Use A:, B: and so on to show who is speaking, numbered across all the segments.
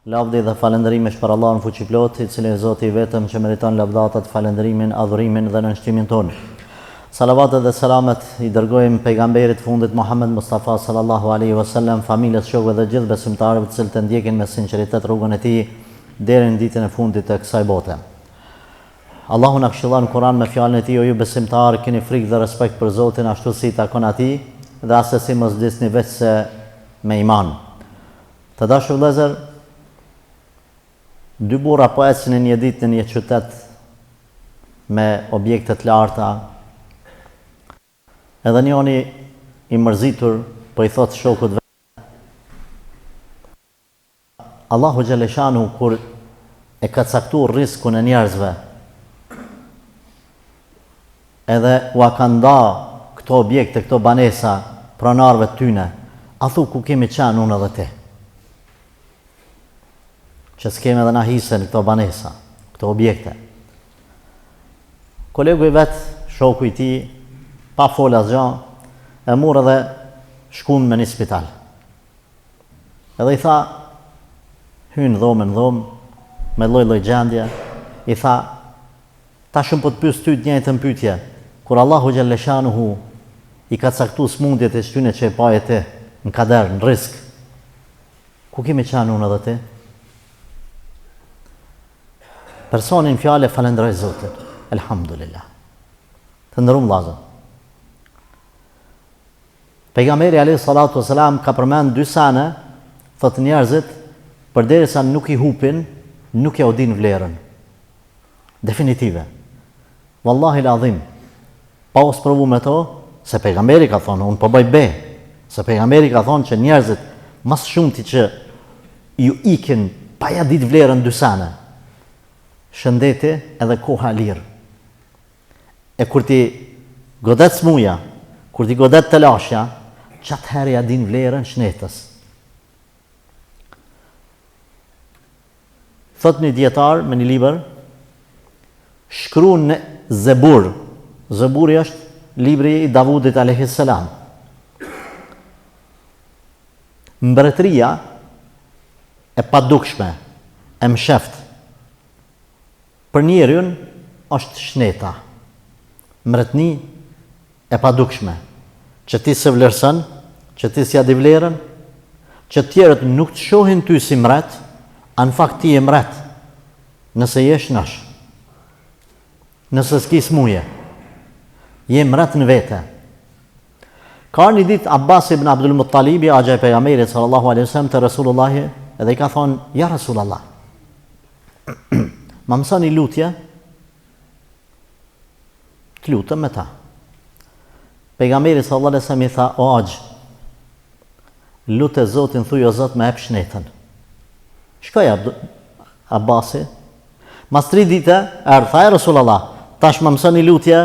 A: Lavdi dhe falëndërimi është për Allahun fuqiplot, i cili Zoti i vetëm që meriton lavdatat, falëndërimin, adhurimin dhe nënshtrimin tonë. Salavatet dhe selamet i dërgojmë pejgamberit fundit Muhammed Mustafa sallallahu alaihi wasallam, familjes, shokëve dhe gjithë besimtarëve të cilët e ndjekin me sinqeritet rrugën e tij deri në ditën e fundit të kësaj bote. Allahu na këshillon në Kur'an me fjalën e tij: "O ju besimtarë, keni frikë dhe respekt për Zotin ashtu si i takon atij, dhe asesi mos disni veç se me iman." Të dashur vëllezër, dy burra po ecën në një ditë në një qytet me objekte të larta. Edhe njëri i mërzitur po i thot shokut vet: Allahu xhaleshanu kur e ka caktuar rrezikun e njerëzve, edhe ua ka nda këto objekte, këto banesa pronarëve të tyne, a thu ku kemi qenë unë edhe ti? Që s'keme edhe na hisen këto banesa, këto objekte. Kolegu i vetë, shoku i ti, pa fol asgjë, e murë edhe shkun me një spital. Edhe i tha, hynë dhomë në dhomë, me lloj gjendje, i tha, ta shumë po të pyes ty të njëjtën pyetje, kur Allahu xhaleshanuhu i ka caktuar smundjet e shtyne që e paje ti, në kader, në risk, ku kemi qenë unë edhe ti? Personin fjale falenderoj Zotin, elhamdulillah. Të ndërum vëllezër. Pejgamberi alayhi salatu wasalam ka përmend dy sene, thot njerëzit, përderisa nuk i hupin, nuk ja u din vlerën. Definitive. Wallahi l'azim. Pa u sprovu me to, se pejgamberi ka thonë, unë po bëj be, se pejgamberi ka thonë që njerëzit mas shumti që ju ikin pa ja dit vlerën dy sene, shëndeti edhe koha lirë. E kur ti godet smuja, kur ti godet të lashja, qatë herë ja din vlerën shnetës. Thot një dietar me një libër, shkru në Zebur. Zeburi është libri i Davudit alayhis salam. Mbretëria e padukshme, e msheft, për njerën është shneta, mretni e padukshme, që ti se vlerësën, që ti s'ja di vlerën, që tjerët nuk të shohin ty si mret, anë fakt ti e mret, nëse jesh nash, nëse s'ki smuje, je mret në vete. Ka një ditë Abbas ibn Abdul Muttalibi, agja e pejgamberit sallallahu alaihi wasallam të Resulullahi, edhe i ka thonë, ja Rasulallah, ma mësoni lutje, të lutëm me ta. Pejgamberi sallallahu alaihi wasallam i tha, o Axh, lutë Zotin, thuj o Zot me ep shnetën. Shkoj Abbasi, mas 3 dite, tha e Rasulallah, tash ma mësoni lutje,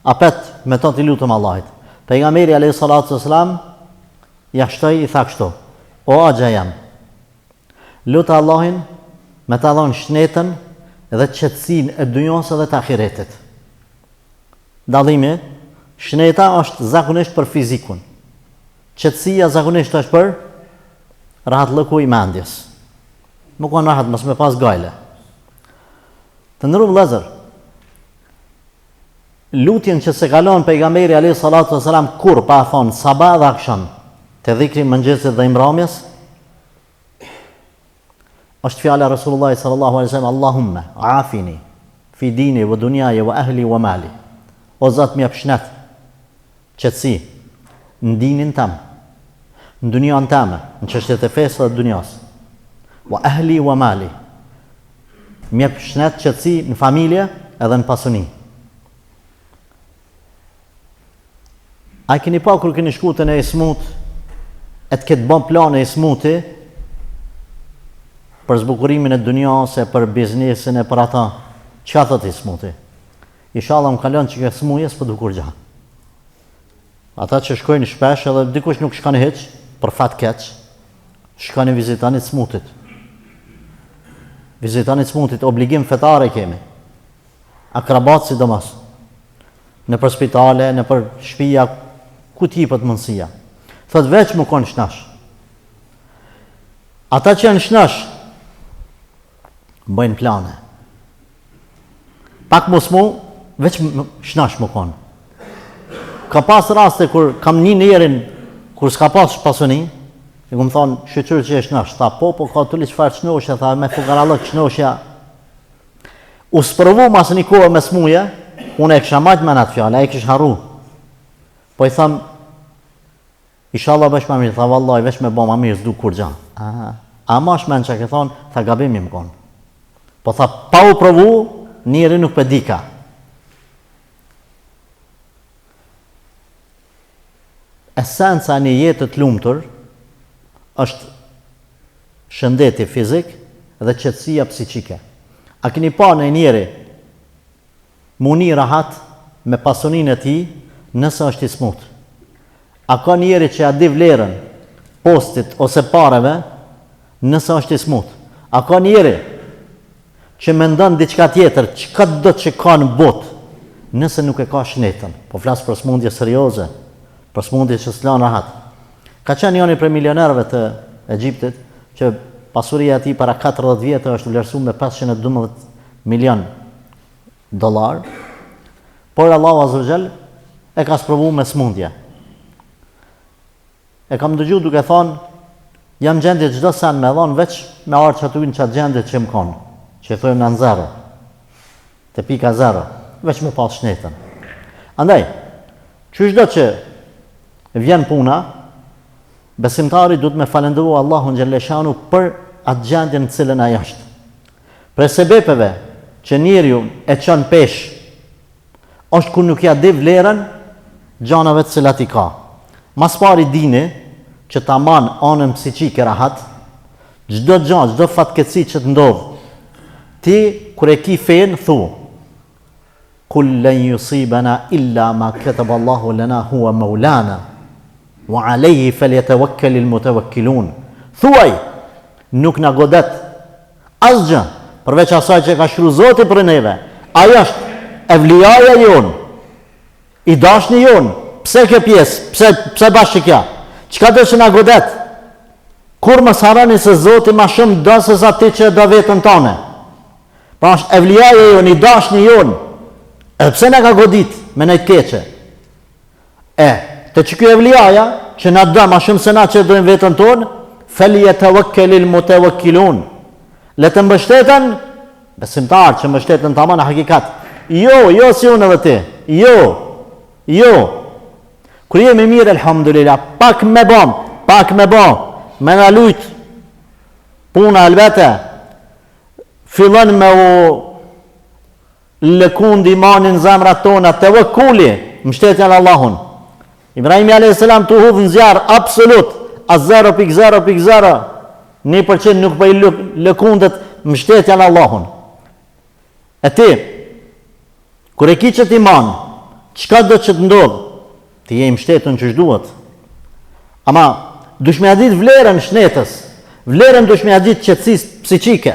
A: apet me to t'i lutëm Allahit. Pejgamberi alayhi salatu wasalam, ja shtoj i tha kështu, o Axha jam, lutë Allahin me ta dhonë shnetën dhe qetësinë e dunjos edhe të ahiretit. Dallimi, shneta është zakonisht për fizikun. Qetësia zakonisht është për rahatlëku i mendjes. Nuk ka rahat mos me pas gajle. Të ndërru vëllezër, lutjen që se kalon pejgamberi alayhi salatu wasalam kur pa thonë sabah dhe akşam, te dhikri mëngjesit dhe imramjes, është fjala Rasulullah sallallahu alaihi wasallam, Allahumma afini fi dini wa dunyaja wa ahli wa mali. O Zot më jap shnet, qetësi në dinin tam, në dunjan tame, në çështjet e fesë dhe dunjas. Wa ahli wa mali. Më jap shnet, qetësi në familje edhe në pasuni. A keni pa kur keni shku te në smut, e të ketë bën plan e smuti, për zbukurimin e dunjas, e për biznesin, e për ata, çka thot i smuti? Inshallah më kalon që ka smuje s'po dukur gjë. Ata që shkojnë shpesh edhe dikush nuk shkon hiç, për fat keq, shkojnë vizitani smutit. Vizitani smutit, obligim fetare kemi. Akrabat sidomos. Në për spitale, në për shtëpia, ku t'jipet mundësia. Thot veç më konë shnash. Ata që janë shnash, bëjnë plane. Pak mos mu, veç shnash më konë. Ka pas raste kur kam një njerin, kur s'ka pas pasoni, i ku më thonë, shqyqyrë që e shnash, tha po ka të li qëfar qënoshja, tha me fukarallëk qënoshja. U sprovu mas një kohë me smuje, unë e kësha majtë me në atë fjallë, e kësha harru. Po i thamë, inshallah veç ma mirë, tha vallaj, veç me bo ma mirë, s'du kur gja. A ma shmen që ke thonë, tha gabimi më konë. Po tha, pa u provu, njëri nuk për dika. Esenca një jetët lumëtur është shëndeti fizik dhe qetësia psiqike. A keni pa në njëri muni rahat me pasunin e ti nëse është i smut? A ka njëri që a di vlerën postit ose pareve nëse është i smut? A ka njëri që mendon diçka tjetër, çka do të që ka në botë nëse nuk e ka shnetën? Po flas për smundje serioze, për smundje që s'lan rahat. Ka qenë njëri prej milionerëve të Egjiptit që pasuria e tij para 40 vjetë është vlerësuar me 512 milion dollar, por Allahu Azza wa Jall e ka sprovuar me smundje. E kam dëgjuar duke thonë, jam gjendje çdo sen me dhon veç me ardh çatu në çat gjendje që më kanë, që e thojmë në zero, te pika zero, veç me pas shnetën. Andaj, çdo që vjen puna, besimtari duhet me falendëru Allahun xhaleshanu për atë gjendje në cilën ai është. Për sebepeve që njeriu e çon pesh, është kur nuk ja di vlerën gjanave të cilat i ka. Mas pari dini që ta man anën psiqike rahat, çdo gjë, çdo fatkeqësi që të ndodh, ti kur e ki fen thu, kul lan yusibana illa ma kataba Allahu lana huwa maulana wa alayhi falyatawakkalul mutawakkilun. Thuaj, nuk na godet asgjë përveç asaj që ka shkruar Zoti për neve. Ai është evliaja jon, i dashni jon. Pse kjo pjesë? Pse bashkë kjo? Çka do të na godet? Kur mos harroni se Zoti më shumë do se sa ti që do vetën tonë. Pa është evliaja jon, i dashni jon. Edhe pse na ka godit me nejt keqe. Te që kjo evliaja, që na do ma shumë se na që dojmë vetën tonë, falyatawakkalul mutawakkilun. Le të mbështeten, besimtar që mbështeten tamam në hakikat. Jo si unë edhe ti. Jo. Kur jemi mirë, elhamdulillah, pak me bom, me na lujt, puna albete, fillon me u lëkund imanin zemrat tona, tawakkuli, mbështetja në Allahun. Ibrahimi a.s. të hudhë në zjarë, absolut, a 0.0.0, 1% nuk për i lëkundet mështetja në Allahun. E ti, kër e ki që ti manë, qka do që të ndodhë, ti je i mështetën që shduhet. Ama, dush me adit vlerën shnetës, vlerën dush me adit qëtësis psiqike.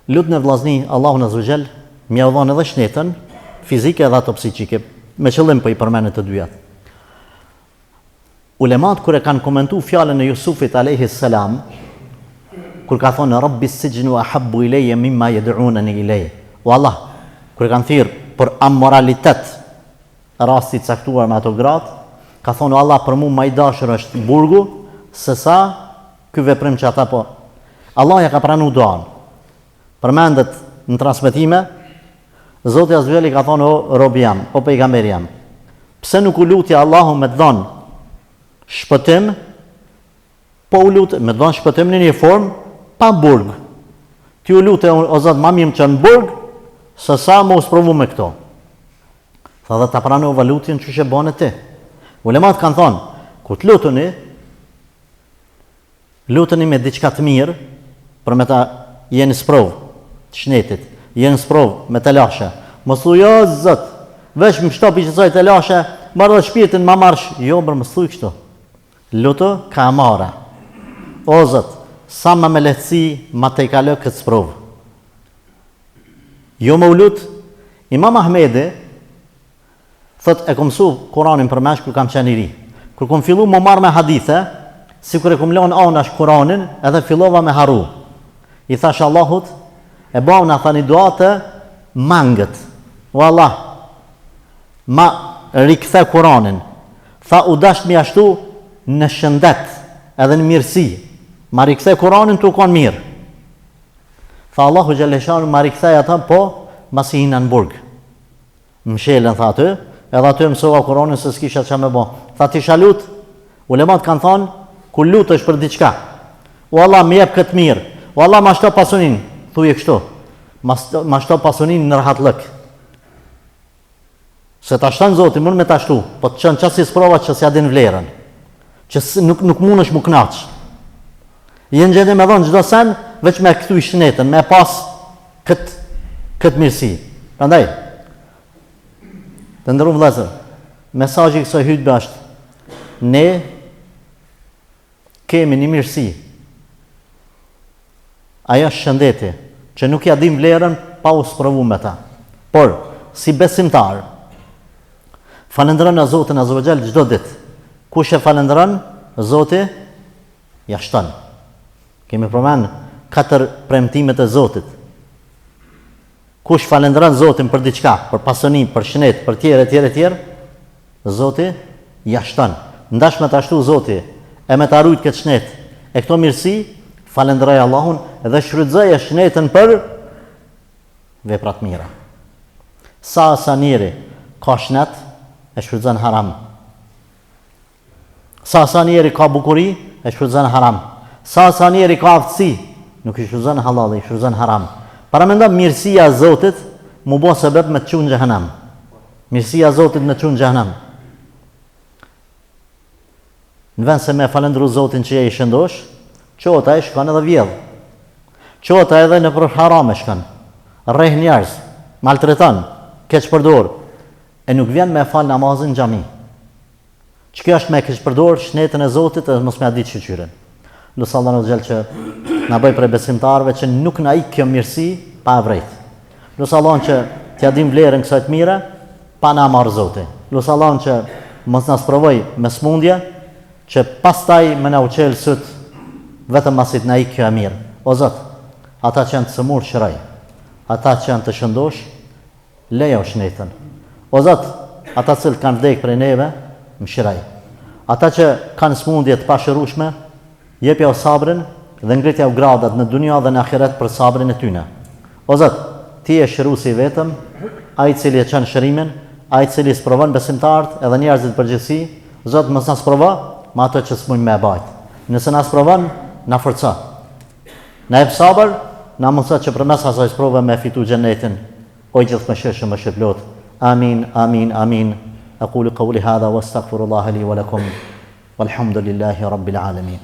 A: Lutën e vllazni, Allahun Azza wa Jall, mja u dhonë edhe shnetën, fizike edhe ato psiqike, me qëllim për i përmenet të dyjat. Ulemat kër e kanë komentu fjallën e Jusufit a.s. Kër ka thonë, Rabbi sijnu ahabbu ileje mimma yad'unani ileje. O Allah, kër e kanë thirë për amoralitet rastit caktuar me ato gratë, ka thonë, o Allah, për mu ma i dashër është burgu, se sa ky veprim që ata po. Allah ja ka pranu doan. Përmendet në transmetime, Zoti Azza wa Jall ka thonë, o robi jam, o pejgamber jam, pse nuk u lutja Allahu me të dhonë shpëtim, po u lutë me të dhonë shpëtim në një formë pa burg. Ti u lutë o Zot ma mirë që në burg, se sa më u sprovu me këto. Tha dhe ta pranova lutjen që që bane ti. Ulemat kanë thonë, ku të lutëni me diçka të mirë, për me ta jeni sprovë të shnetit, jeni sprovë me të lashe. Mos thuj, jo Zot, veç më shtopi që soj të lashe, marrë dhe shpirtin ma marsh. Jo, bërë më thuj kështu. Lutë ka amare. O Zot, sa ma me lehtësi, ma te i kalë këtë sprovë. Jo më u lutë, Imam Ahmedi, thët e kom su Kuranin për mesh kër kam qenë i ri. Kër kom fillu më marrë me hadithe, Sikur e kum lënë anash Kur'anin, edhe fillova me harru. I thash Allahut, e bëna thani dua të mangët. O Allah, ma rikthe Kur'anin. Tha u dash mi ashtu në shëndet, edhe në mirësi. Ma rikthe Kur'anin tu kon mirë. Tha Allahu Gjellëshan, ma rikthej ata, po, masi hina në burg. Mshelën, tha aty, edhe aty mësova Kur'anin se s'kisha që me bo. Tha ti shalut, ulemat kanë thonë, ku lutë është për diçka. O Allah, më jep këtë mirë. O Allah, ma shto pasunin. Thuje kështu. Ma shto pasunin në rahatlëk. Se ta shtanë Zoti, mund me ta shtu, po të qënë qësi sprova që s'ja din vlerën. Që nuk mund është mu knaqë. Jenë gjeni me dhonë gjdo sen, veç me këtu i shënetën, me pas këtë mirësi. Prandaj, të ndërum vëllezër, mesazhi i kësaj hutbe është, ne kemi një mirësi. Ajo është shëndeti, që nuk ja dim vlerën pa u sprovu me ta. Por, si besimtar, falendron Zotin Azza wa Jall çdo ditë. Kush e falendron, Zoti ja shton. Kemi përmend 4 premtimet e Zotit. Kush falendron Zotin për diçka, për pasoni, për shënet, për tjerë, Zoti ja shton. Ndash me ta shtu Zoti, e me ta rujt këtë shënet, e këto mirësi, falendroj Allahun dhe shfrytëzoj shënetën për veprat mira. Sa njeri ka shënet, e shfrytëzon haram. Sa njeri ka bukuri, e shfrytëzon haram. Sa njeri ka aftësi, nuk i shfrytëzon halal, i shfrytëzon haram. Para mendon mirësia e Zotit mu bë sebeb me të çunë në xhehenam. Mirësia e Zotit me të çunë në xhehenam. Në vend se me falendru Zotin që je i shëndosh, qohet ai shkon edhe vjedh. Qohet ai edhe në për haram e shkon. Rreh njerëz, maltreton, keq përdor, e nuk vjen me fal namazin në xhami. Ç'kjo është me keq përdor shënetën e Zotit dhe mos me ditë shqyrën. Lutë Allahun xhel që na bëj për besimtarëve që nuk na ik kjo mirësi pa e vrejt. Lutë Allahun që t'ja dim vlerën kësaj të mire pa na marrë Zoti. Lutë Allahun që mos na sprovoj me smundje, që pastaj më na uqel syt vetëm pasi na ik kjo e mirë. O Zot, ata që janë të sëmurë shëroj, ata që janë të shëndosh, lejo shënetën. O Zot, ata që kanë vdekë prej neve, më shëroj. Ata që kanë smundje të pashërueshme, jepja u sabrin dhe ngritja u gradat në dunja dhe në ahiret për sabrin e tyne. O Zot, ti e shëruesi vetëm, ai i cili e çon shërimin, ai i cili sprovon besimtarët edhe njerëzit përgjithësi. Zot, mos na sprovo me ato që s'mund me bajt. Nëse na sprovon, na forco. Na jep sabër, na mëso që përmes asaj sprove me fitu xhenetin. O gjithëmshirshëm, më shpëlot. Amin, amin, amin. Aqulu qawli hadha wastaghfirullaha li wa lakum. Walhamdulillahi rabbil alamin.